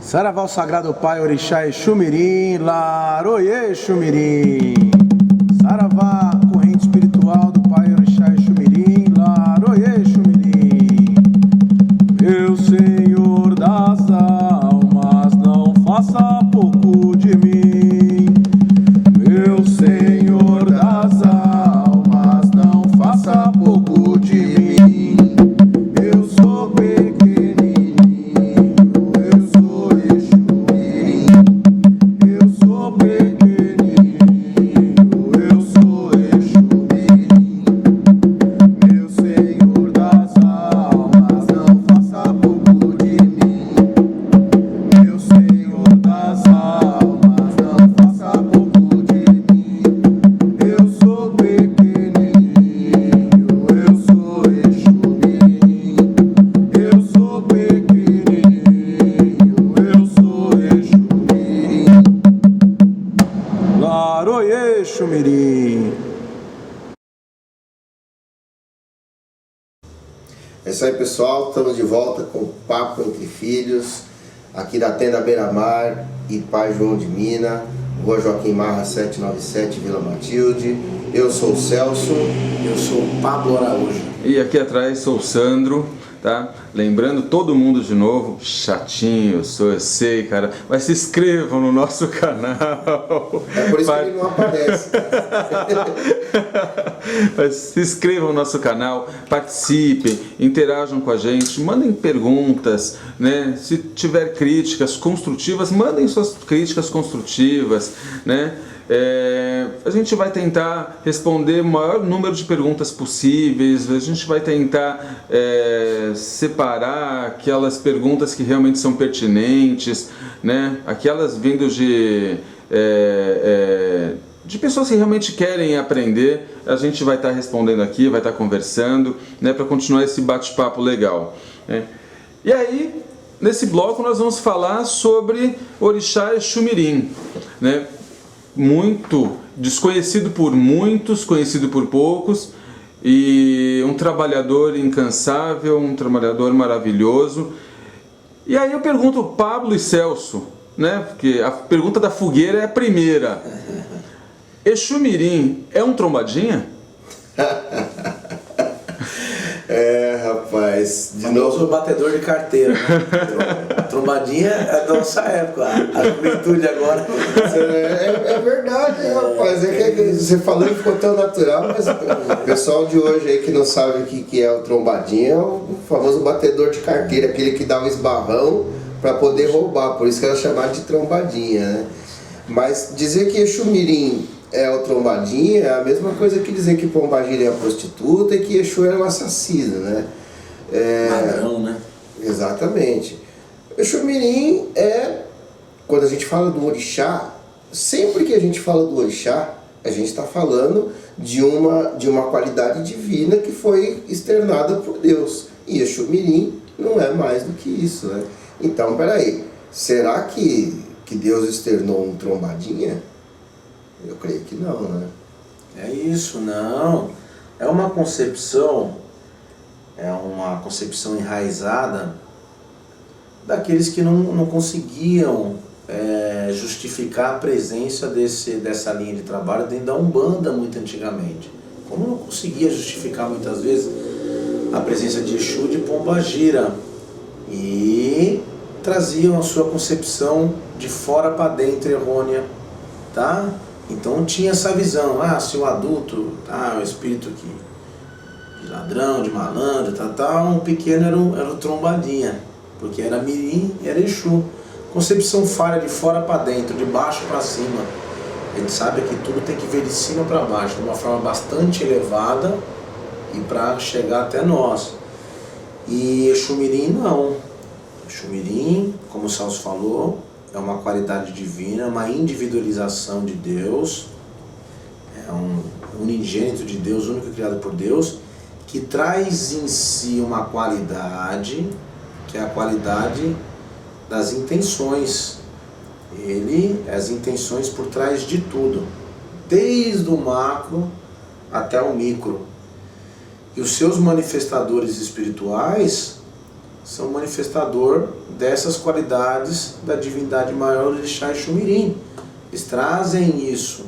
Saravá o Sagrado Pai Orixá Exumirim, Laroye Exumirim. Saravá, corrente espiritual do Pai Orixá Exumirim, Laroye Exumirim. Meu Senhor das almas, não faça pouco de mim. Meu Senhor das almas, não faça pouco de mim. Eu sou pequenininho, eu sou Exumirim. Eu sou pequenininho, eu sou Exumirim. Meu Senhor das almas, não faça pouco de mim. Meu Senhor das almas, não faça pouco de mim. Eu sou pequenininho, eu sou Exumirim. Eu sou pequenininho, eu sou Exumirim. Laroye Exumirim. É isso aí, pessoal, estamos de volta com o Papo Entre Filhos, aqui da Tenda Beira-Mar e Pai João de Mina, Rua Joaquim Marra 797, Vila Matilde. Eu sou o Celso. Eu sou o Pablo Araújo. E aqui atrás sou o Sandro, tá? Lembrando todo mundo de novo, chatinho, eu sei, cara, mas se inscrevam no nosso canal. É por isso que ele não aparece. Mas se inscrevam no nosso canal, participem, interajam com a gente, mandem perguntas, né? Se tiver críticas construtivas, mandem suas críticas construtivas, né? A gente vai tentar responder o maior número de perguntas possíveis, a gente vai tentar separar aquelas perguntas que realmente são pertinentes, né? Aquelas vindas de pessoas que realmente querem aprender, a gente vai estar respondendo aqui, vai estar conversando, né? Para continuar esse bate-papo legal, né? E aí, nesse bloco nós vamos falar sobre Orixá Exumirim, né? Muito desconhecido por muitos, conhecido por poucos, e um trabalhador incansável, um trabalhador maravilhoso. E aí eu pergunto Pablo e Celso, né? Porque a pergunta da fogueira é a primeira. Exumirim é um trombadinha? Rapaz, de Famoso novo. batedor de carteira, né? Trombadinha é da nossa época, a juventude agora. É verdade, rapaz. É que você falou e ficou tão natural, mas o pessoal de hoje aí que não sabe o que é o trombadinha é o famoso batedor de carteira, aquele que dá o esbarrão para poder roubar, por isso que era chamado de trombadinha, né? Mas dizer que Exumirim é o trombadinha é a mesma coisa que dizer que Pombagira é a prostituta e que Exu é um assassino, né? Ladrão, né? Exatamente. Exumirim quando a gente fala do orixá, sempre que a gente fala do orixá, a gente está falando de uma qualidade divina que foi externada por Deus. E Exumirim não é mais do que isso, né? Então, peraí, será que Deus externou um trombadinha? Eu creio que não, né? É isso, não. É uma concepção enraizada daqueles que não conseguiam justificar a presença dessa linha de trabalho dentro da Umbanda muito antigamente. Como não conseguia justificar muitas vezes a presença de Exu de Pombagira, e traziam a sua concepção de fora para dentro errônea, tá? Então tinha essa visão, se o adulto, o espírito de ladrão, de malandro, um pequeno era o trombadinha, porque era mirim e era Exu. Concepção falha de fora para dentro, de baixo para cima. A gente sabe que tudo tem que ver de cima para baixo, de uma forma bastante elevada e para chegar até nós. E Exumirim não. Exumirim, como o Celso falou, é uma qualidade divina, uma individualização de Deus, é um unigênito de Deus, único criado por Deus, que traz em si uma qualidade, que é a qualidade das intenções. As intenções por trás de tudo, desde o macro até o micro. E os seus manifestadores espirituais são manifestador dessas qualidades da divindade maior Orixá Exu-Mirim. Eles trazem isso,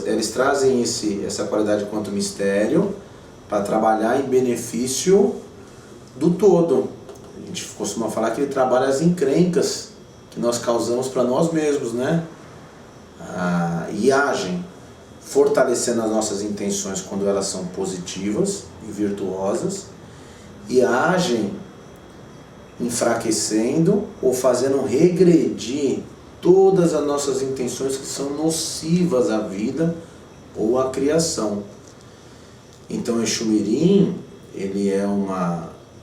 eles trazem essa qualidade quanto mistério para trabalhar em benefício do todo. A gente costuma falar que ele trabalha as encrencas que nós causamos para nós mesmos, né? E agem, fortalecendo as nossas intenções quando elas são positivas e virtuosas, e agem enfraquecendo ou fazendo regredir todas as nossas intenções que são nocivas à vida ou à criação. Então Exu-Mirim, ele é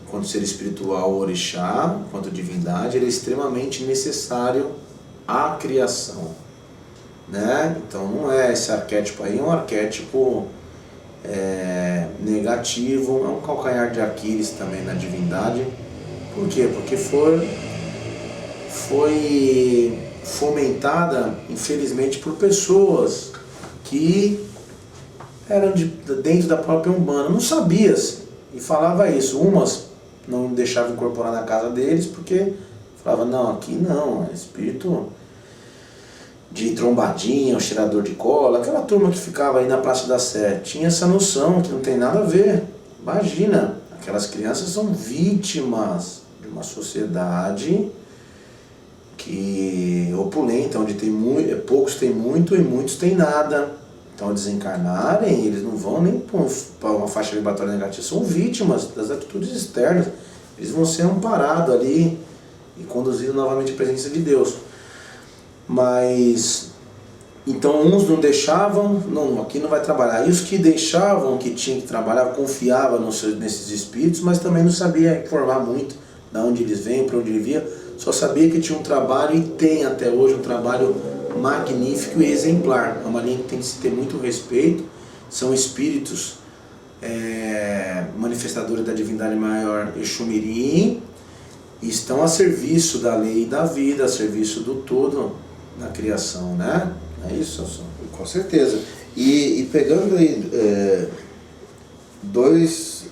enquanto ser espiritual orixá, enquanto divindade, ele é extremamente necessário à criação, né? Então não é esse arquétipo aí, é um arquétipo negativo, é um calcanhar de Aquiles também na divindade. Por quê? Porque foi fomentada, infelizmente, por pessoas que eram dentro da própria Umbanda, não sabiam-se, e falava isso. Umas não deixavam incorporar na casa deles, porque falava, não, aqui não, é espírito de trombadinha, o cheirador de cola, aquela turma que ficava aí na Praça da Sé, tinha essa noção que não tem nada a ver. Imagina, aquelas crianças são vítimas de uma sociedade que opulenta, onde poucos têm muito e muitos têm nada. Então, ao desencarnarem, eles não vão nem para uma faixa vibratória negativa, são vítimas das atitudes externas. Eles vão ser amparados ali e conduzidos novamente à presença de Deus. Mas, então, uns não deixavam, não, aqui não vai trabalhar. E os que deixavam, que tinham que trabalhar, confiavam nesses espíritos, mas também não sabia informar muito de onde eles vêm, para onde eles vinham. Só sabia que tinha um trabalho, e tem até hoje um trabalho magnífico e exemplar. É uma linha que tem que se ter muito respeito. São espíritos manifestadores da divindade maior Exu-Mirim, e estão a serviço da lei e da vida, a serviço do todo na criação, né? É isso, Celso? Com certeza. E pegando aí dois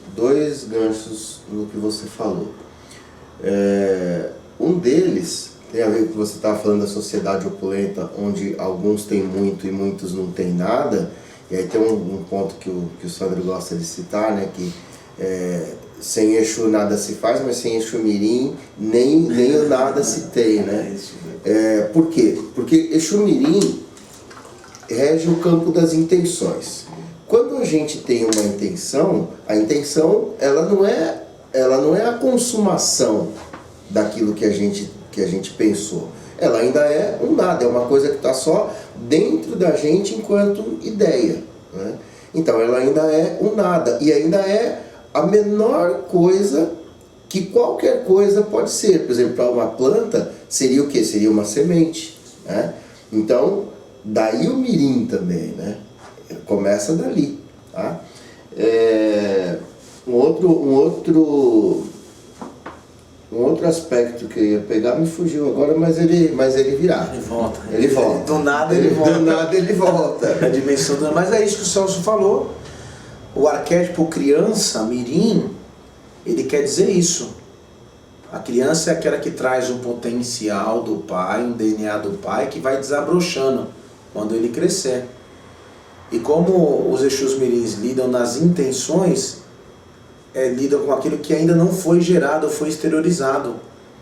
ganchos no que você falou. Um deles tem a ver com o que você estava falando da sociedade opulenta, onde alguns têm muito e muitos não têm nada. E aí tem um ponto que o Sandro gosta de citar, né? Que sem Exu nada se faz, mas sem Exu-Mirim nem o nada se tem, né? Por quê? Porque Exu-Mirim rege o campo das intenções. Quando a gente tem uma intenção, a intenção ela não é a consumação daquilo que a gente pensou. Ela ainda é um nada, é uma coisa que está só dentro da gente enquanto ideia, né? Então ela ainda é um nada, e ainda é a menor coisa que qualquer coisa pode ser. Por exemplo, para uma planta seria o quê? Seria uma semente, né? Então, daí o mirim também, né? Começa dali, tá? Um outro aspecto que eu ia pegar me fugiu agora, mas ele virá. Ele volta. Do nada ele volta. Do nada ele volta. A dimensão do... Mas é isso que o Celso falou. O arquétipo criança, mirim, ele quer dizer isso. A criança é aquela que traz um potencial do pai, um DNA do pai, que vai desabrochando quando ele crescer. E como os Exus mirins lidam nas intenções, lidam com aquilo que ainda não foi gerado, foi exteriorizado.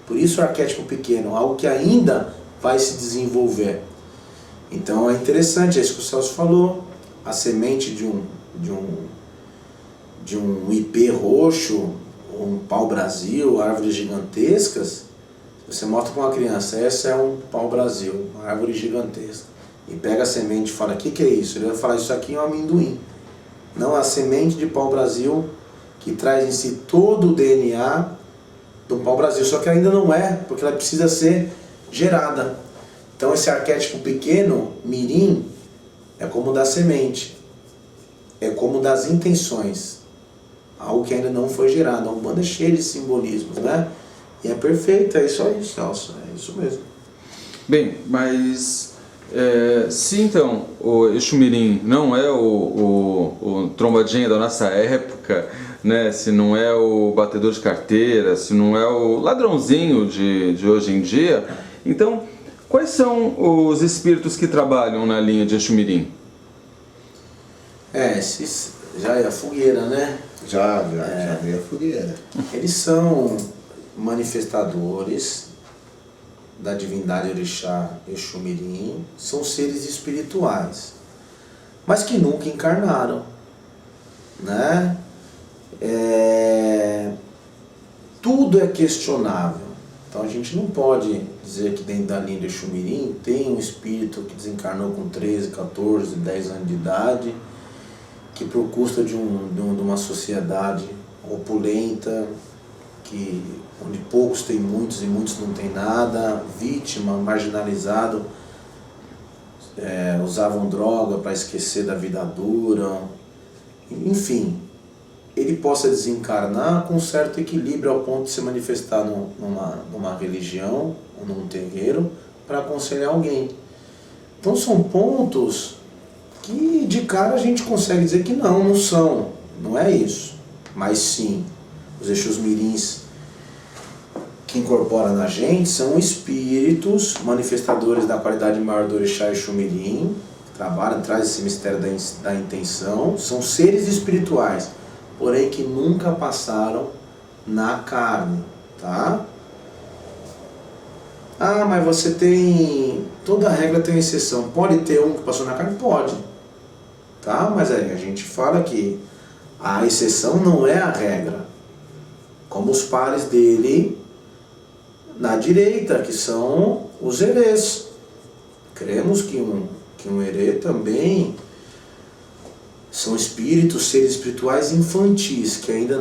Por isso o arquétipo pequeno, algo que ainda vai se desenvolver. Então é interessante, é isso que o Celso falou. A semente de um ipê roxo, um pau-brasil, árvores gigantescas. Você mostra para uma criança, essa é um pau-brasil, uma árvore gigantesca. E pega a semente e fala, o que é isso? Ele vai falar, isso aqui é um amendoim. Não, a semente de pau-brasil que traz em si todo o DNA do pau-brasil, só que ainda não é, porque ela precisa ser gerada. Então esse arquétipo pequeno, mirim, é como da semente, é como das intenções, algo que ainda não foi gerado. A Umbanda é cheia de simbolismos, né? E é perfeito, é isso aí, Celso, é isso mesmo. Bem, mas Se então o Exumirim não é o trombadinha da nossa época, né? Se não é o batedor de carteira, se não é o ladrãozinho de hoje em dia, então quais são os espíritos que trabalham na linha de Exumirim? Esses já é a fogueira, né? Já veio a fogueira. Eles são manifestadores da divindade Orixá Exumirim, são seres espirituais, mas que nunca encarnaram, né? Tudo é questionável. Então a gente não pode dizer que dentro da linha de Exumirim tem um espírito que desencarnou com 13, 14, 10 anos de idade, que por custo de uma sociedade opulenta, onde poucos têm muitos e muitos não têm nada, vítima, marginalizado, usavam droga para esquecer da vida dura, enfim, ele possa desencarnar com certo equilíbrio ao ponto de se manifestar numa religião ou num terreiro para aconselhar alguém. Então são pontos que de cara a gente consegue dizer que não são, não é isso. Mas sim, os Exus Mirins que incorporam na gente são espíritos manifestadores da qualidade maior do Orixá Exumirim, que trabalham, traz esse mistério da intenção, são seres espirituais, porém que nunca passaram na carne, tá? Ah, mas você tem... Toda regra tem uma exceção. Pode ter um que passou na carne? Pode. Tá? Mas aí a gente fala que a exceção não é a regra. Como os pares dele na direita, que são os herês. Cremos que um herê também são espíritos, seres espirituais infantis, que ainda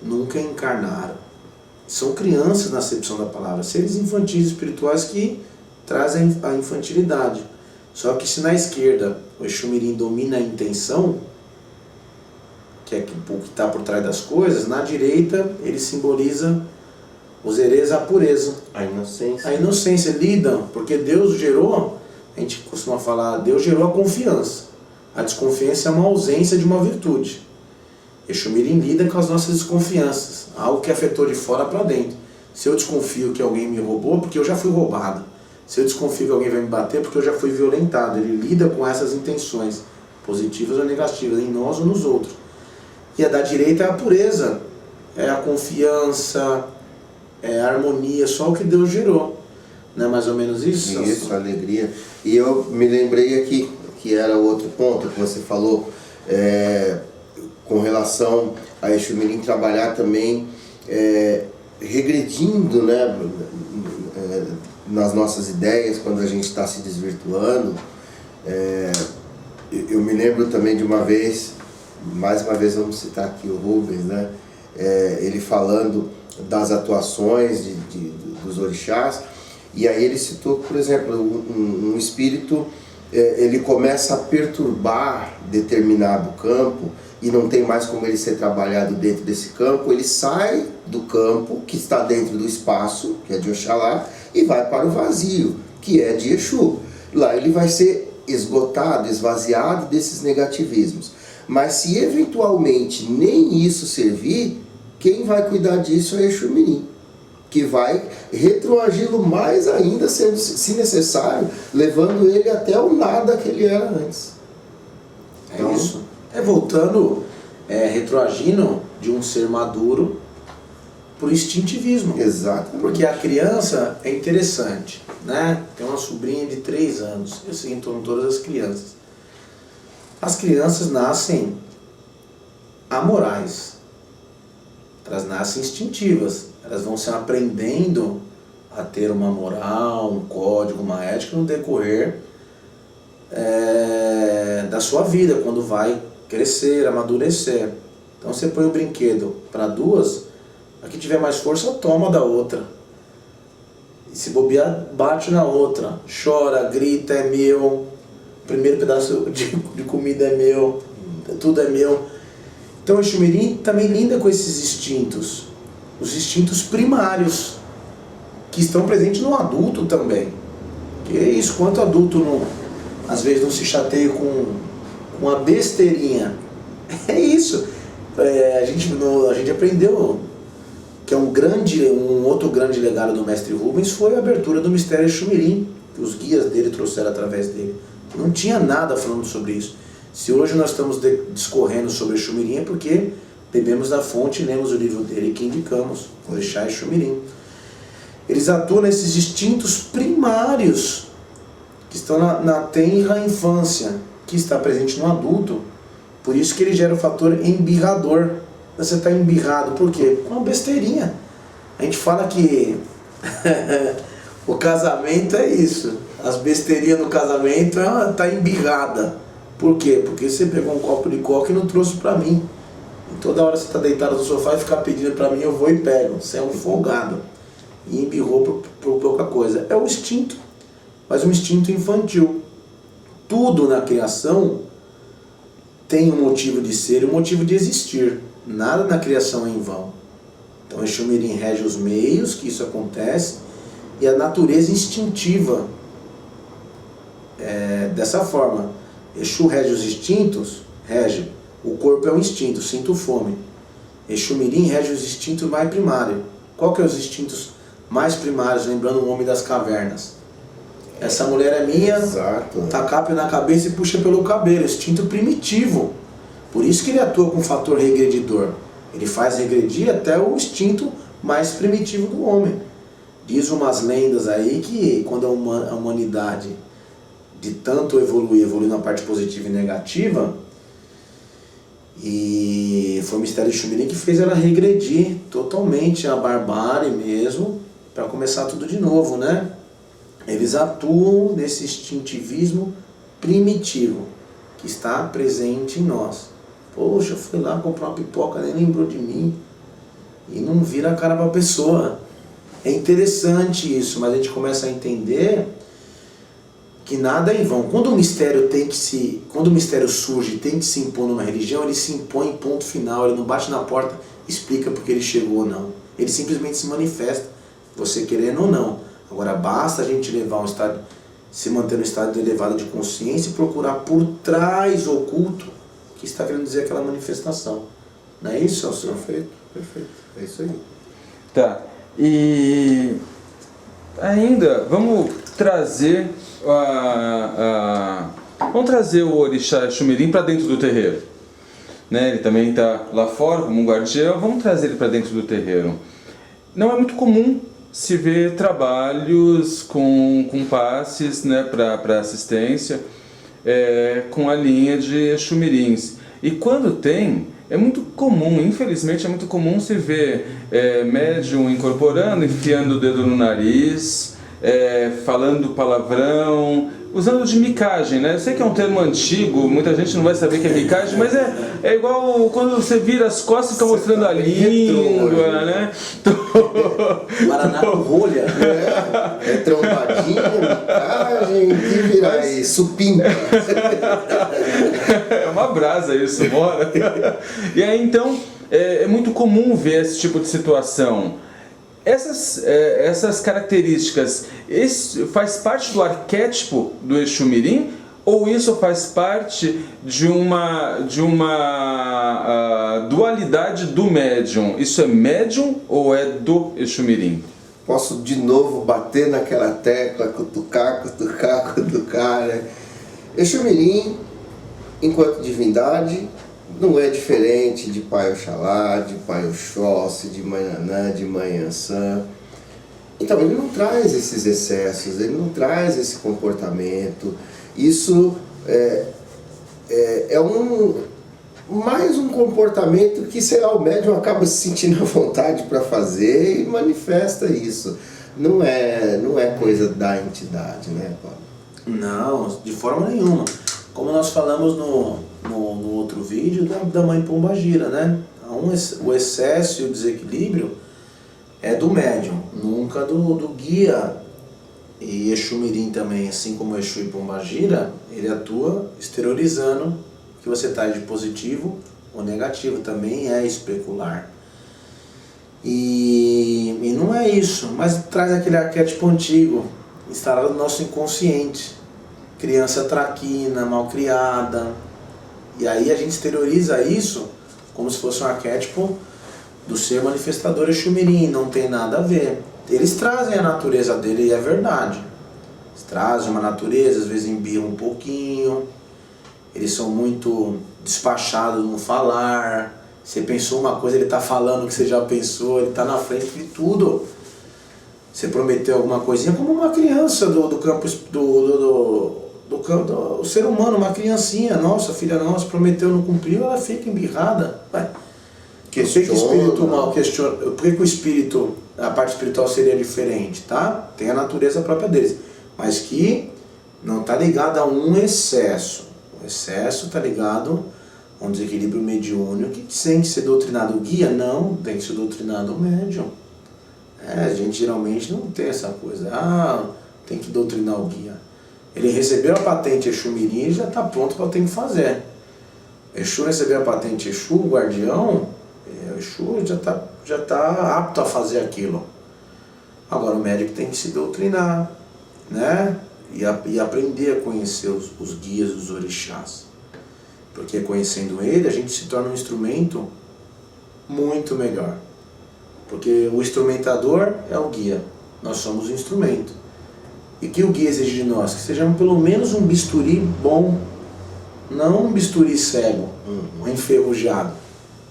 nunca encarnaram. São crianças na acepção da palavra, seres infantis espirituais que trazem a infantilidade. Só que se na esquerda o Exumirim domina a intenção, que é o que está por trás das coisas, na direita ele simboliza os herês, a pureza. A inocência. A inocência, lidam, porque Deus gerou, a gente costuma falar, Deus gerou a confiança. A desconfiança é uma ausência de uma virtude. Exumirim lida com as nossas desconfianças, algo que afetou de fora para dentro. Se eu desconfio que alguém me roubou, porque eu já fui roubado. Se eu desconfio que alguém vai me bater, porque eu já fui violentado. Ele lida com essas intenções, positivas ou negativas, em nós ou nos outros. E a da direita é a pureza, é a confiança, é a harmonia, só o que Deus gerou. Não é mais ou menos isso? Isso, a alegria. E eu me lembrei aqui, que era outro ponto que você falou, com relação a Exumirim trabalhar também regredindo, né, nas nossas ideias, quando a gente está se desvirtuando. Eu me lembro também de uma vez, mais uma vez vamos citar aqui o Rubens, né, ele falando das atuações dos orixás, e aí ele citou, por exemplo, um espírito, ele começa a perturbar determinado campo, e não tem mais como ele ser trabalhado dentro desse campo, ele sai do campo, que está dentro do espaço, que é de Oxalá, e vai para o vazio, que é de Exu. Lá ele vai ser esgotado, esvaziado desses negativismos. Mas se eventualmente nem isso servir, quem vai cuidar disso é Exumirim, que vai retroagi-lo mais ainda, sendo, se necessário, levando ele até o nada que ele era antes. Então, isso. Voltando, retroagindo de um ser maduro por instintivismo. Exato. Porque a criança é interessante, né? Tem uma sobrinha de 3 anos, eu sei em torno de todas as crianças. As crianças nascem amorais, elas nascem instintivas, elas vão se aprendendo a ter uma moral, um código, uma ética no decorrer da sua vida, quando vai crescer, amadurecer. Então você põe o brinquedo para 2, a que tiver mais força toma da outra. E se bobear, bate na outra. Chora, grita, é meu. O primeiro pedaço de comida é meu. Tudo é meu. Então o Exumirim também lida com esses instintos. Os instintos primários, que estão presentes no adulto também. Porque é isso, quanto adulto não, às vezes não se chateia com uma besteirinha. É isso. A gente aprendeu que um outro grande legado do mestre Rubens foi a abertura do mistério Exumirim, que os guias dele trouxeram através dele. Não tinha nada falando sobre isso. Se hoje nós estamos discorrendo sobre Exumirim é porque bebemos da fonte e lemos o livro dele que indicamos, Orixá Exumirim. Eles atuam nesses instintos primários que estão na tenra infância, que está presente no adulto. Por isso que ele gera o fator embirrador. Você está embirrado, por quê? Uma besteirinha. A gente fala que o casamento é isso. As besteirinhas no casamento tá embirrada. Por quê? Porque você pegou um copo de coca e não trouxe para mim. E toda hora você está deitado no sofá e ficar pedindo para mim, eu vou e pego. Você é um folgado. E embirrou por pouca coisa. É o instinto, mas um instinto infantil. Tudo na criação tem um motivo de ser e um motivo de existir. Nada na criação é em vão. Então Exumirim rege os meios que isso acontece e a natureza instintiva dessa forma. Exu rege os instintos, rege. O corpo é um instinto, sinto fome. Exumirim rege os instintos mais primários. Qual que é os instintos mais primários, lembrando o homem das cavernas? Essa mulher é minha, tacape na cabeça e puxa pelo cabelo, instinto primitivo. Por isso que ele atua com o fator regredidor. Ele faz regredir até o instinto mais primitivo do homem. Diz umas lendas aí que quando a humanidade de tanto evoluir na parte positiva e negativa, e foi o mistério de Exumirim que fez ela regredir totalmente a barbárie mesmo, para começar tudo de novo, né? Eles atuam nesse instintivismo primitivo que está presente em nós. Poxa, fui lá comprar uma pipoca, nem lembrou de mim. E não vira a cara para a pessoa. É interessante isso, mas a gente começa a entender que nada é em vão. Quando o mistério surge e tem que se impor numa religião, ele se impõe em ponto final. Ele não bate na porta, explica porque ele chegou ou não. Ele simplesmente se manifesta, você querendo ou não. Agora basta a gente se manter no estado elevado de consciência e procurar por trás oculto que está querendo dizer aquela manifestação. Não é isso, Celso? Perfeito. É isso aí. Tá. E ainda vamos trazer o Orixá Exumirim para dentro do terreiro. Né? Ele também está lá fora como um guardião. Vamos trazer ele para dentro do terreiro. Não é muito comum se ver trabalhos com passes, né, para assistência com a linha de Exumirins. E quando tem, é muito comum, infelizmente é muito comum se ver médium incorporando, enfiando o dedo no nariz, falando palavrão, usando de micagem, né? Eu sei que é um termo antigo, muita gente não vai saber que é micagem, mas é igual quando você vira as costas e fica mostrando a língua, né? Paraná com rolha. É trombadinha, micagem, que vira aí, supimpa. É uma brasa isso, bora. E aí então, é muito comum ver esse tipo de situação. Essas características, isso faz parte do arquétipo do Exumirim ou isso faz parte de uma dualidade do médium? Isso é médium ou é do Exumirim? Posso de novo bater naquela tecla, cutucar, né? Exumirim, enquanto divindade, não é diferente de Pai Oxalá, de Pai Oxóssi, de Mãe Nanã, de Mãe Ansã. Então ele não traz esses excessos, ele não traz esse comportamento. Isso mais um comportamento que, sei lá, o médium acaba se sentindo à vontade para fazer e manifesta isso. Não é coisa da entidade, né, Paulo? Não, de forma nenhuma. Como nós falamos no outro vídeo da Mãe Pombagira, né? O excesso e o desequilíbrio é do médium, nunca do guia. E Exumirim também, assim como Exu e Pombagira, ele atua exteriorizando o que você traz de positivo ou negativo, também é especular. E não é isso, mas traz aquele arquétipo antigo, instalado no nosso inconsciente. Criança traquina, malcriada. E aí a gente exterioriza isso como se fosse um arquétipo do ser manifestador Exu-Mirim. Não tem nada a ver. Eles trazem a natureza dele e é verdade. Eles trazem uma natureza, às vezes embirram um pouquinho. Eles são muito despachados no falar. Você pensou uma coisa, ele está falando o que você já pensou, ele está na frente de tudo. Você prometeu alguma coisinha, como uma criança do campo do ser humano, uma criancinha, nossa, filha nossa, prometeu, não cumpriu, ela fica embirrada. Por que o espírito mal questiona? Por que o espírito, a parte espiritual seria diferente, tá? Tem a natureza própria deles, mas que não está ligado a um excesso. O excesso está ligado a um desequilíbrio mediúnico que tem que ser doutrinado o guia? Não, tem que ser doutrinado o médium. A gente geralmente não tem essa coisa. Tem que doutrinar o guia. Ele recebeu a patente Exu-Mirim e já está pronto para o que tem que fazer. Exu recebeu a patente Exu, o guardião, o Exu já tá apto a fazer aquilo. Agora o médico tem que se doutrinar, né? E aprender a conhecer os guias dos orixás. Porque conhecendo ele, a gente se torna um instrumento muito melhor. Porque o instrumentador é o guia, nós somos o instrumento. E o que o guia exige de nós? Que sejamos pelo menos um bisturi bom, não um bisturi cego, um enferrujado.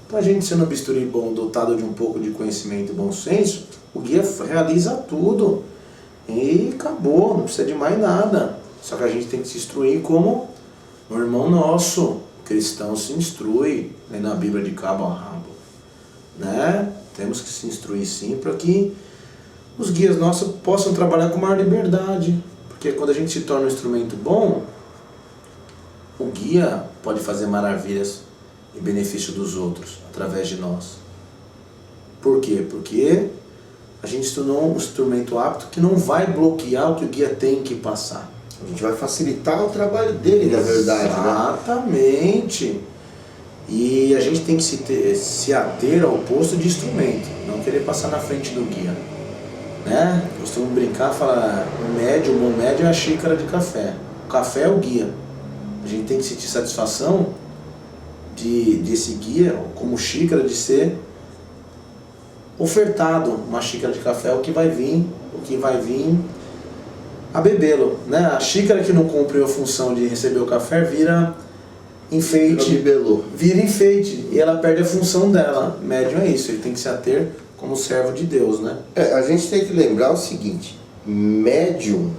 Então a gente sendo um bisturi bom, dotado de um pouco de conhecimento e bom senso, o guia realiza tudo. E acabou, não precisa de mais nada. Só que a gente tem que se instruir como um irmão nosso. O cristão se instrui, lendo a Bíblia de cabo a rabo. Né? Temos que se instruir sim para que os guias nossos possam trabalhar com maior liberdade. Porque quando a gente se torna um instrumento bom, o guia pode fazer maravilhas em benefício dos outros, através de nós. Por quê? Porque a gente se tornou um instrumento apto que não vai bloquear o que o guia tem que passar. A gente vai facilitar o trabalho dele, na verdade. Exatamente. E a gente tem que se ater ao posto de instrumento, não querer passar na frente do guia. Né? Costumo brincar, falar, o bom médio é a xícara de café. O café é o guia. A gente tem que sentir satisfação desse guia, como xícara, de ser ofertado uma xícara de café, o que vai vir a bebê-lo. Né? A xícara que não cumpre a função de receber o café vira enfeite, vira enfeite, e ela perde a função dela. Médium é isso, ele tem que se ater como servo de Deus, né? A gente tem que lembrar o seguinte, médium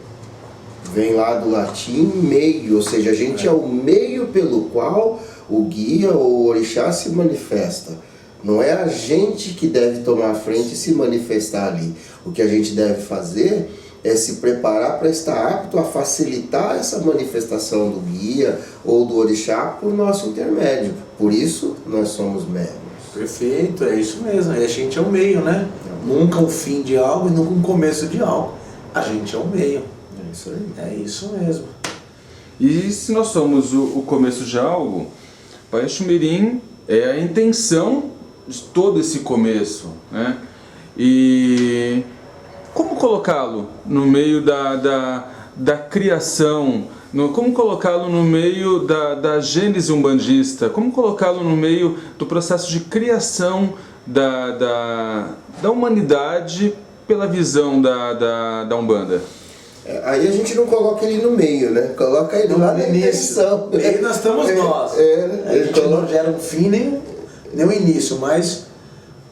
vem lá do latim meio, ou seja, a gente é o meio pelo qual o guia ou o orixá se manifesta. Não é a gente que deve tomar a frente e se manifestar ali. O que a gente deve fazer é se preparar para estar apto a facilitar essa manifestação do guia ou do orixá por nosso intermédio. Por isso, nós somos médiuns. Perfeito, é isso mesmo. A gente é o meio, né? Nunca o fim de algo e nunca o começo de algo. A gente é o meio. É isso aí. É isso mesmo. E se nós somos o começo de algo, o Pai Exu-Mirim é a intenção de todo esse começo, né? E como colocá-lo no meio da criação, como colocá-lo no meio da gênese umbandista, como colocá-lo no meio do processo de criação da humanidade pela visão da Umbanda? Aí a gente não coloca ele no meio, né? Coloca ele lá no início. Aí nós estamos nós. A gente não gera um fim nem o início, mas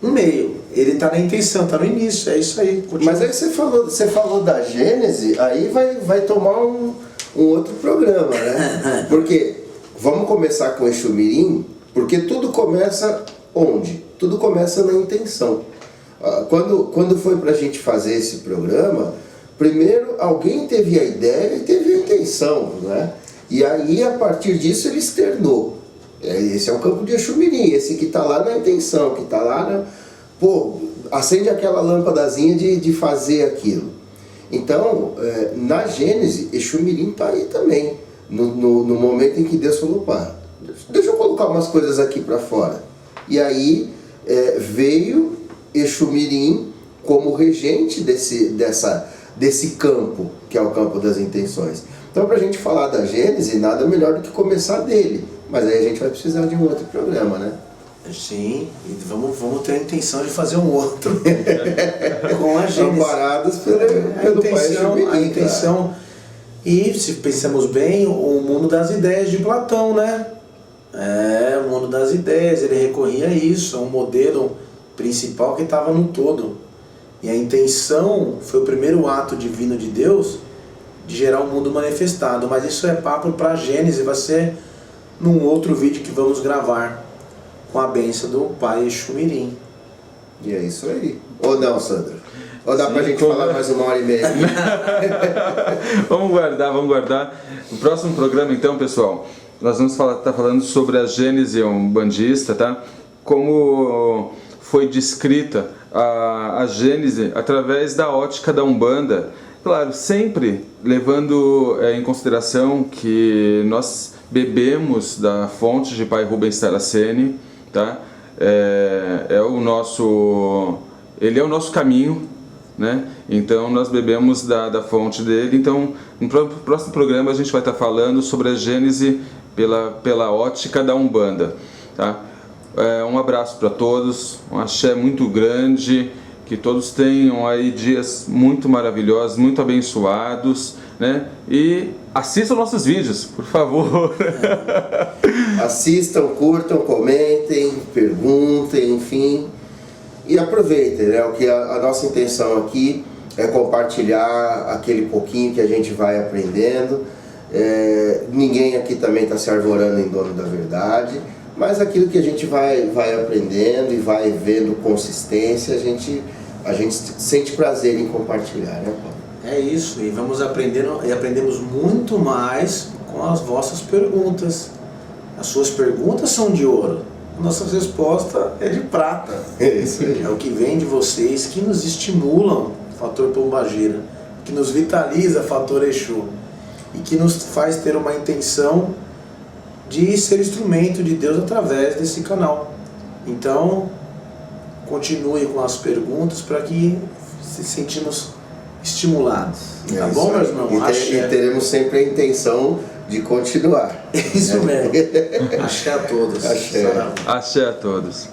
no meio. Ele está na intenção, está no início, é isso aí. Continua. Mas aí você falou da Gênese, aí vai tomar um outro programa, né? Porque vamos começar com o Exu-Mirim, porque tudo começa onde? Tudo começa na intenção. Quando foi para a gente fazer esse programa, primeiro alguém teve a ideia e teve a intenção, né? E aí a partir disso ele externou. Esse é o campo de Exu-Mirim, esse que está lá na intenção, que está lá na... Pô, acende aquela lâmpadazinha de fazer aquilo. Então, na Gênese, Exu-Mirim está aí também, no momento em que Deus falou, pá, deixa eu colocar umas coisas aqui para fora. E aí veio Exu-Mirim como regente desse campo, que é o campo das intenções. Então, para a gente falar da Gênese, nada melhor do que começar dele. Mas aí a gente vai precisar de um outro programa, né? Sim, e vamos ter a intenção de fazer um outro com a Gênese. Amparados pelo Pai Chumirim. A intenção, e se pensamos bem, o mundo das ideias de Platão, né? O mundo das ideias, ele recorria a isso, a um modelo principal que estava no todo. E a intenção foi o primeiro ato divino de Deus de gerar o mundo manifestado. Mas isso é papo para a Gênese, vai ser num outro vídeo que vamos gravar com a bênção do Pai Chumirim. E é isso aí. Ou não, Sandro? Ou dá pra gente falar mais 1h30? Vamos guardar. No próximo programa, então, pessoal, nós vamos estar falando sobre a Gênese umbandista, tá? Como foi descrita a Gênese através da ótica da Umbanda. Claro, sempre levando em consideração que nós bebemos da fonte de Pai Rubens Saraceni, tá? Ele é o nosso caminho, né? Então nós bebemos da fonte dele. Então no próximo programa a gente vai estar falando sobre a Gênese pela ótica da Umbanda, tá? Um abraço para todos, um axé muito grande, que todos tenham aí dias muito maravilhosos, muito abençoados, né? E assistam nossos vídeos, por favor. Assistam, curtam, comentem, perguntem, enfim. E aproveitem, né? O que a nossa intenção aqui é compartilhar aquele pouquinho que a gente vai aprendendo. Ninguém aqui também está se arvorando em dono da verdade, mas aquilo que a gente vai aprendendo e vai vendo consistência, a gente sente prazer em compartilhar, né, Paulo? É isso, e vamos aprendendo, e aprendemos muito mais com as vossas perguntas. As suas perguntas são de ouro, a nossa resposta é de prata. É isso aí. É o que vem de vocês, que nos estimulam, fator Pombagira, que nos vitaliza, fator Exu, e que nos faz ter uma intenção de ser instrumento de Deus através desse canal. Então, continue com as perguntas para que se sentimos estimulados. Tá bom, meus irmãos? E teremos sempre a intenção de continuar. Isso mesmo. Axé a todos. Axé. Axé a todos.